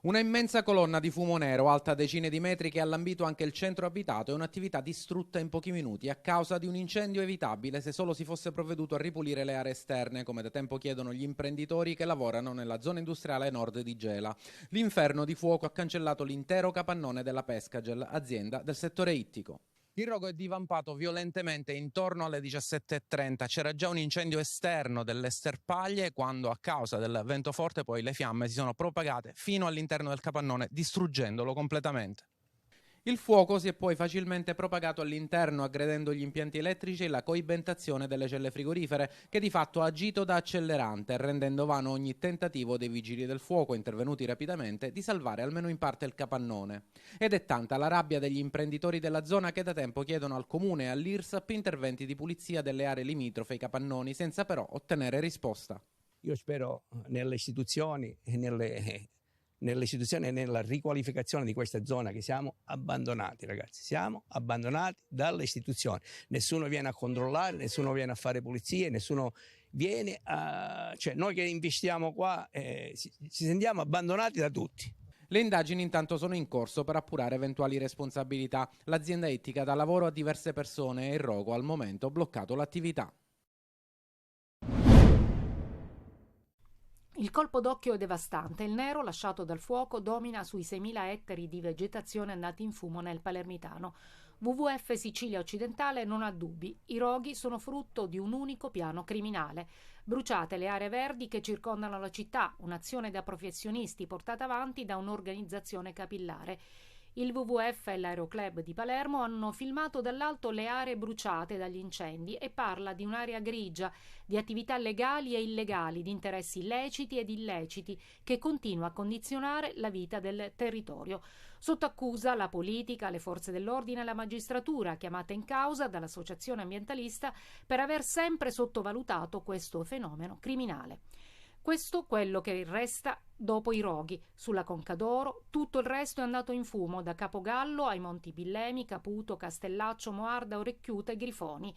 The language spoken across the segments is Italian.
Una immensa colonna di fumo nero, alta decine di metri, che ha lambito anche il centro abitato, è un'attività distrutta in pochi minuti a causa di un incendio evitabile se solo si fosse provveduto a ripulire le aree esterne, come da tempo chiedono gli imprenditori che lavorano nella zona industriale nord di Gela. L'inferno di fuoco ha cancellato l'intero capannone della Pescagel, azienda del settore ittico. Il rogo è divampato violentemente intorno alle 17:30. C'era già un incendio esterno delle sterpaglie quando, a causa del vento forte, poi le fiamme si sono propagate fino all'interno del capannone, distruggendolo completamente. Il fuoco si è poi facilmente propagato all'interno, aggredendo gli impianti elettrici e la coibentazione delle celle frigorifere, che di fatto ha agito da accelerante, rendendo vano ogni tentativo dei vigili del fuoco, intervenuti rapidamente, di salvare almeno in parte il capannone. Ed è tanta la rabbia degli imprenditori della zona che da tempo chiedono al comune e all'IRSAP interventi di pulizia delle aree limitrofe ai capannoni, senza però ottenere risposta. Io spero nelle istituzioni e nella riqualificazione di questa zona, che siamo abbandonati, ragazzi, siamo abbandonati dalle istituzioni. Nessuno viene a controllare, nessuno viene a fare pulizie, nessuno viene a... cioè noi che investiamo qua ci sentiamo abbandonati da tutti. Le indagini intanto sono in corso per appurare eventuali responsabilità. L'azienda ittica dà lavoro a diverse persone e il rogo al momento ha bloccato l'attività. Il colpo d'occhio è devastante. Il nero lasciato dal fuoco domina sui 6.000 ettari di vegetazione andati in fumo nel palermitano. WWF Sicilia Occidentale non ha dubbi. I roghi sono frutto di un unico piano criminale. Bruciate le aree verdi che circondano la città, un'azione da professionisti portata avanti da un'organizzazione capillare. Il WWF e l'Aeroclub di Palermo hanno filmato dall'alto le aree bruciate dagli incendi e parla di un'area grigia, di attività legali e illegali, di interessi illeciti ed illeciti, che continua a condizionare la vita del territorio. Sotto accusa la politica, le forze dell'ordine e la magistratura, chiamata in causa dall'associazione ambientalista per aver sempre sottovalutato questo fenomeno criminale. Questo quello che resta dopo i roghi. Sulla Conca d'Oro tutto il resto è andato in fumo, da Capogallo ai Monti Billemi, Caputo, Castellaccio, Moarda, Orecchiuta e Grifoni.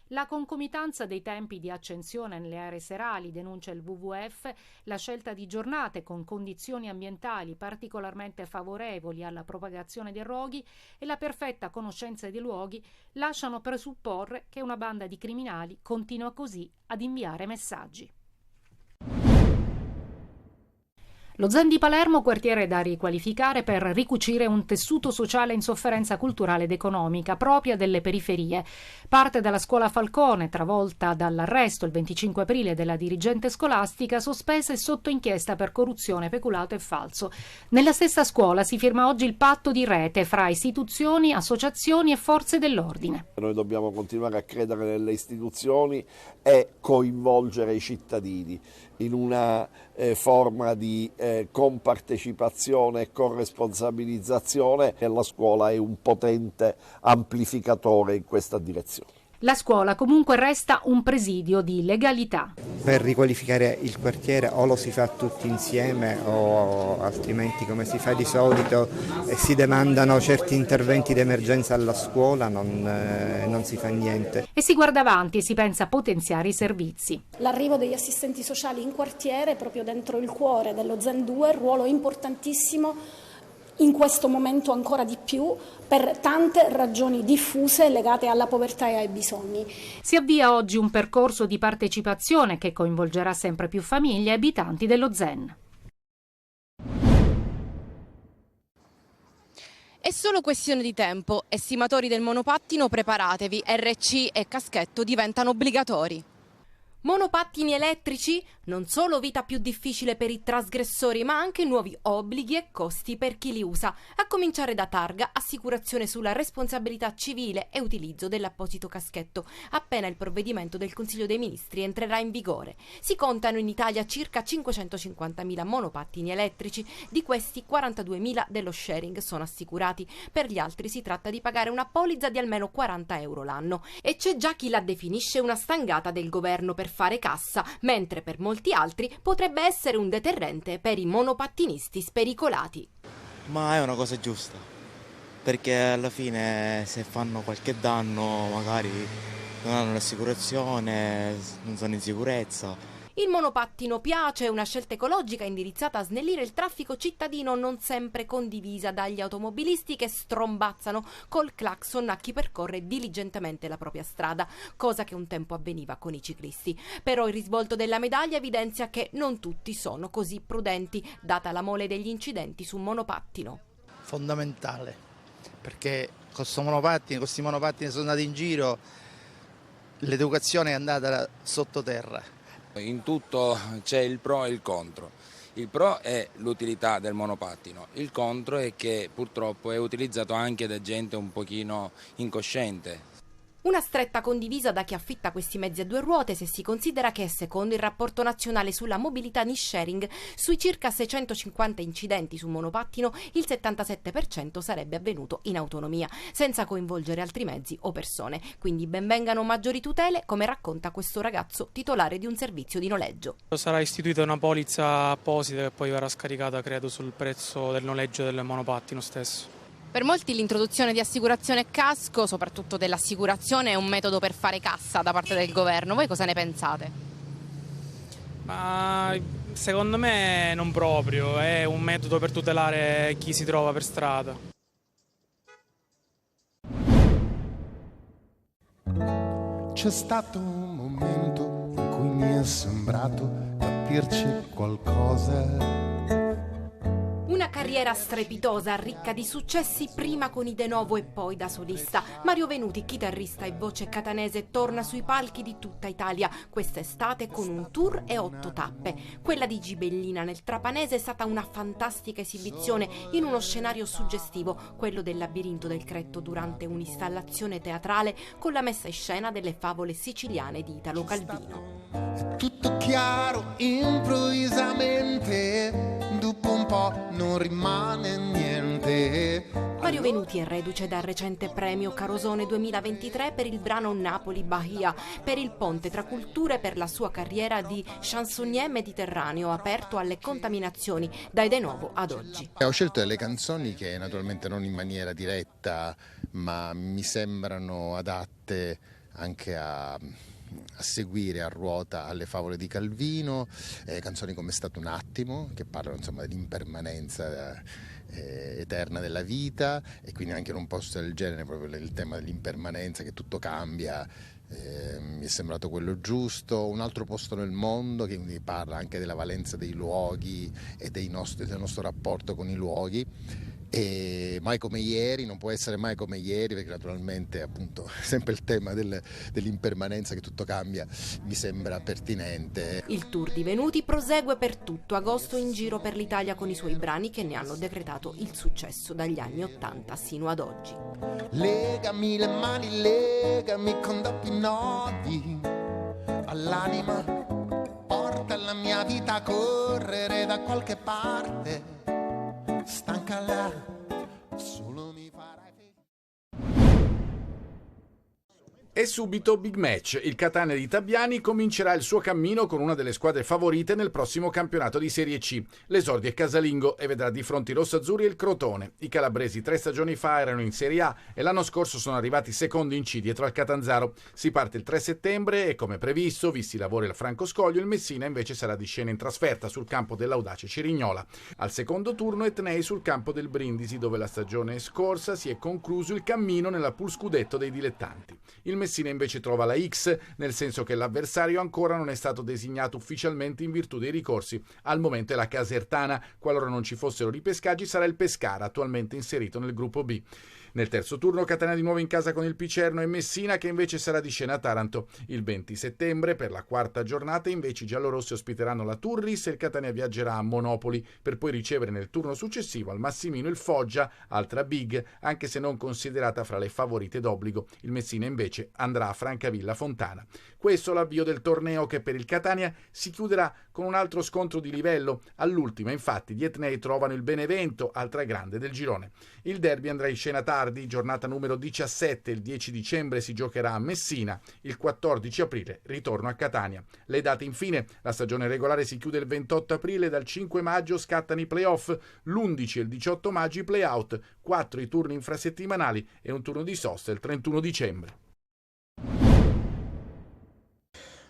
La concomitanza dei tempi di accensione nelle aree serali, denuncia il WWF, la scelta di giornate con condizioni ambientali particolarmente favorevoli alla propagazione dei roghi e la perfetta conoscenza dei luoghi lasciano presupporre che una banda di criminali continua così ad inviare messaggi. Lo Zen di Palermo, quartiere da riqualificare per ricucire un tessuto sociale in sofferenza culturale ed economica propria delle periferie. Parte dalla scuola Falcone, travolta dall'arresto il 25 aprile della dirigente scolastica, sospesa e sotto inchiesta per corruzione, peculato e falso. Nella stessa scuola si firma oggi il patto di rete fra istituzioni, associazioni e forze dell'ordine. Noi dobbiamo continuare a credere nelle istituzioni e coinvolgere i cittadini in una forma di compartecipazione e corresponsabilizzazione, e la scuola è un potente amplificatore in questa direzione. La scuola comunque resta un presidio di legalità. Per riqualificare il quartiere o lo si fa tutti insieme o altrimenti, come si fa di solito, si demandano certi interventi d'emergenza alla scuola, non si fa niente. E si guarda avanti e si pensa a potenziare i servizi. L'arrivo degli assistenti sociali in quartiere, proprio dentro il cuore dello Zen 2, ruolo importantissimo in questo momento ancora di più per tante ragioni diffuse legate alla povertà e ai bisogni. Si avvia oggi un percorso di partecipazione che coinvolgerà sempre più famiglie e abitanti dello Zen. È solo questione di tempo. Estimatori del monopattino, preparatevi, RC e caschetto diventano obbligatori. Monopattini elettrici? Non solo vita più difficile per i trasgressori, ma anche nuovi obblighi e costi per chi li usa, a cominciare da targa, assicurazione sulla responsabilità civile e utilizzo dell'apposito caschetto, appena il provvedimento del Consiglio dei Ministri entrerà in vigore. Si contano in Italia circa 550.000 monopattini elettrici, di questi 42.000 dello sharing sono assicurati, per gli altri si tratta di pagare una polizza di almeno 40 euro l'anno. E c'è già chi la definisce una stangata del governo per fare cassa, mentre per molti altri potrebbe essere un deterrente per i monopattinisti spericolati. Ma è una cosa giusta, perché alla fine se fanno qualche danno magari non hanno l'assicurazione, non sono in sicurezza. Il monopattino piace, è una scelta ecologica indirizzata a snellire il traffico cittadino, non sempre condivisa dagli automobilisti che strombazzano col clacson a chi percorre diligentemente la propria strada, cosa che un tempo avveniva con i ciclisti. Però il risvolto della medaglia evidenzia che non tutti sono così prudenti, data la mole degli incidenti su monopattino. Fondamentale, perché con questi monopattini sono andati in giro, l'educazione è andata sottoterra. In tutto c'è il pro e il contro. Il pro è l'utilità del monopattino, il contro è che purtroppo è utilizzato anche da gente un pochino incosciente. Una stretta condivisa da chi affitta questi mezzi a due ruote se si considera che, secondo il rapporto nazionale sulla mobilità sharing, sui circa 650 incidenti su monopattino il 77% sarebbe avvenuto in autonomia, senza coinvolgere altri mezzi o persone. Quindi ben vengano maggiori tutele, come racconta questo ragazzo titolare di un servizio di noleggio. Sarà istituita una polizza apposita che poi verrà scaricata, credo, sul prezzo del noleggio del monopattino stesso. Per molti l'introduzione di assicurazione e casco, soprattutto dell'assicurazione, è un metodo per fare cassa da parte del governo. Voi cosa ne pensate? Ma secondo me non proprio, è un metodo per tutelare chi si trova per strada. C'è stato un momento in cui mi è sembrato capirci qualcosa. Una carriera strepitosa, ricca di successi, prima con i De Novo e poi da solista. Mario Venuti, chitarrista e voce catanese, torna sui palchi di tutta Italia quest'estate con un tour e 8 tappe. Quella di Gibellina nel Trapanese è stata una fantastica esibizione in uno scenario suggestivo, quello del Labirinto del Cretto, durante un'installazione teatrale con la messa in scena delle favole siciliane di Italo Calvino. È tutto chiaro improvvisamente, dopo un po' non rimane niente. Mario Venuti è reduce dal recente premio Carosone 2023 per il brano Napoli Bahia, per il ponte tra culture, per la sua carriera di chansonnier mediterraneo aperto alle contaminazioni dai De Novo ad oggi. Ho scelto delle canzoni che naturalmente non in maniera diretta, ma mi sembrano adatte anche a seguire a ruota alle favole di Calvino, canzoni come È stato un attimo, che parlano insomma dell'impermanenza eterna della vita, e quindi anche in un posto del genere proprio il tema dell'impermanenza, che tutto cambia, mi è sembrato quello giusto. Un altro posto nel mondo, che quindi parla anche della valenza dei luoghi e del nostro rapporto con i luoghi. E Mai come ieri, non può essere mai come ieri, perché naturalmente appunto sempre il tema dell'impermanenza, che tutto cambia, mi sembra pertinente. Il tour di Venuti prosegue per tutto agosto in giro per l'Italia con i suoi brani che ne hanno decretato il successo dagli anni '80 sino ad oggi. Legami le mani, legami con doppi nodi all'anima, porta la mia vita a correre da qualche parte. Stanca là, solo mi farai felice. E subito big match. Il Catania di Tabiani comincerà il suo cammino con una delle squadre favorite nel prossimo campionato di Serie C. L'esordio è casalingo e vedrà di fronte i rossazzurri e il Crotone. I calabresi 3 stagioni fa erano in Serie A e l'anno scorso sono arrivati secondi in C dietro al Catanzaro. Si parte il 3 settembre e, come previsto, visti i lavori al Franco Scoglio, il Messina invece sarà di scena in trasferta sul campo dell'Audace Cirignola. Al secondo turno Etnei sul campo del Brindisi, dove la stagione scorsa si è concluso il cammino nella pool scudetto dei dilettanti. Il Messina invece trova la X, nel senso che l'avversario ancora non è stato designato ufficialmente in virtù dei ricorsi. Al momento è la Casertana, qualora non ci fossero ripescaggi sarà il Pescara, attualmente inserito nel gruppo B. Nel terzo turno Catania di nuovo in casa con il Picerno e Messina, che invece sarà di scena a Taranto. Il 20 settembre, per la quarta giornata, invece i giallorossi ospiteranno la Turris e il Catania viaggerà a Monopoli, per poi ricevere nel turno successivo al Massimino il Foggia, altra big, anche se non considerata fra le favorite d'obbligo. Il Messina invece andrà a Francavilla Fontana. Questo l'avvio del torneo, che per il Catania si chiuderà con un altro scontro di livello. All'ultima, infatti, gli etnei trovano il Benevento, altra grande del girone. Il derby andrà in scena tardi, giornata numero 17, il 10 dicembre si giocherà a Messina, il 14 aprile ritorno a Catania. Le date infine: la stagione regolare si chiude il 28 aprile, dal 5 maggio scattano i playoff, l'11 e il 18 maggio i playout, 4 i turni infrasettimanali e un turno di sosta il 31 dicembre.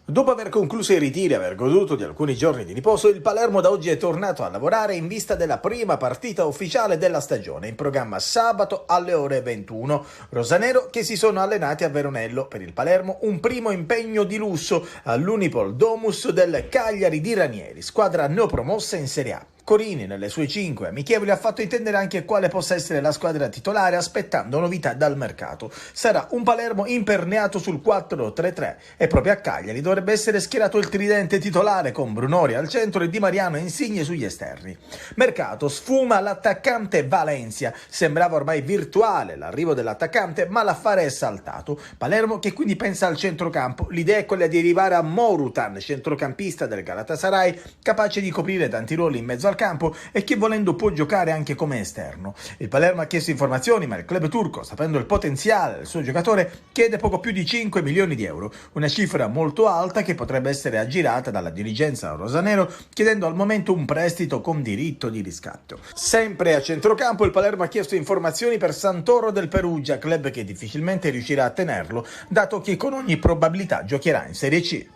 Dopo aver concluso i ritiri e aver goduto di alcuni giorni di riposo, il Palermo da oggi è tornato a lavorare in vista della prima partita ufficiale della stagione, in programma sabato alle ore 21. Rosanero che si sono allenati a Veronello. Per il Palermo un primo impegno di lusso all'Unipol Domus del Cagliari di Ranieri, squadra neopromossa in Serie A. Corini nelle sue 5 amichevoli ha fatto intendere anche quale possa essere la squadra titolare, aspettando novità dal mercato. Sarà un Palermo imperniato sul 4-3-3 e proprio a Cagliari dovrebbe essere schierato il tridente titolare con Brunori al centro e Di Mariano e Insigne sugli esterni. Mercato, sfuma l'attaccante Valencia. Sembrava ormai virtuale l'arrivo dell'attaccante, ma l'affare è saltato. Palermo che quindi pensa al centrocampo. L'idea è quella di arrivare a Morutan, centrocampista del Galatasaray, capace di coprire tanti ruoli in mezzo al campo e che volendo può giocare anche come esterno. Il Palermo ha chiesto informazioni, ma il club turco, sapendo il potenziale del suo giocatore, chiede poco più di 5 milioni di euro, una cifra molto alta che potrebbe essere aggirata dalla dirigenza rosanero, chiedendo al momento un prestito con diritto di riscatto. Sempre a centrocampo il Palermo ha chiesto informazioni per Santoro del Perugia, club che difficilmente riuscirà a tenerlo, dato che con ogni probabilità giocherà in Serie C.